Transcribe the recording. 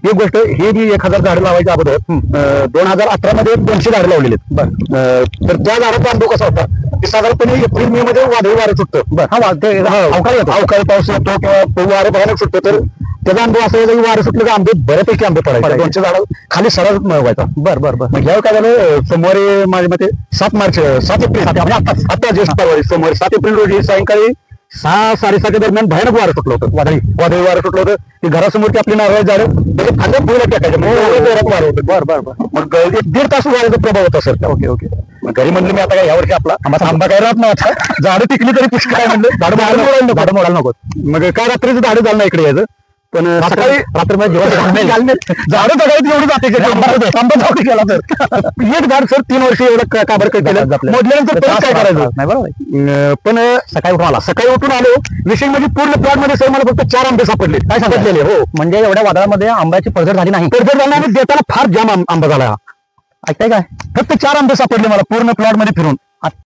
एक गोष्ट ही जी 1000 झाडं लावायच्या अगोदर 2018 मध्ये 200 झाडं लावलेली आहेत. तर त्या झाडाचा अनुभव कसा होता की साधारणपणे एप्रिल मे मध्ये वादळी वारं सुटतं. अवकाळी पाऊस येतो किंवा वारं भयानक सुटतो. तर त्याचा अनुभव असा की वारं सुटलं की आंबे बऱ्यापैकी आंबे पडायचे. 200 झाडं खाली सरळ व्हायचा. बरं मग ह्यावेळी काय झालं सोमवारी माझ्या मते 7 एप्रिल आता ज्येष्ठ सोमवारी 7 एप्रिल रोजी सायंकाळी 6-6:30 दरम्यान भयानक वारं सुटलं होतं. वादळी वारं सुटलं होतं की घरासमोरची आपली नारळ झाडं म्हणजे फांद्या फुलं टाकायचे. वारं होतं. बरं मग 1.5 तास वाऱ्याचा प्रभाव होता सर. ओके मग घरी म्हणलं मी आता काय यावर्षी आपला आंबा काय राहत नव्हता. झाडं टिकली तरी पुष्कळ काय म्हणलं झाडं मोडायला नको. मग काय रात्रीचं झाडं झालं ना इकडे यायचं. पण सकाळी रात्रमध्ये जेव्हा झाडं जगायचं एवढं जाते आंबा केला तर एक झाड सर 3 वर्ष एवढं काबर केलं मोडल्यानंतर काय करायचं नाही. बरोबर. पण सकाळी उठून आलो विषय म्हणजे पूर्ण प्लॉट मध्ये सर मला फक्त 4 आंबे सापडले. काय सांगितलेले हो म्हणजे एवढ्या वादळामध्ये आंब्याची पडझड झाली नाही. पडझड झाली आणि देताना फार जाम आंबा झाला. ऐकताय काय फक्त 4 आंबे सापडले मला पूर्ण प्लॉट मध्ये फिरून.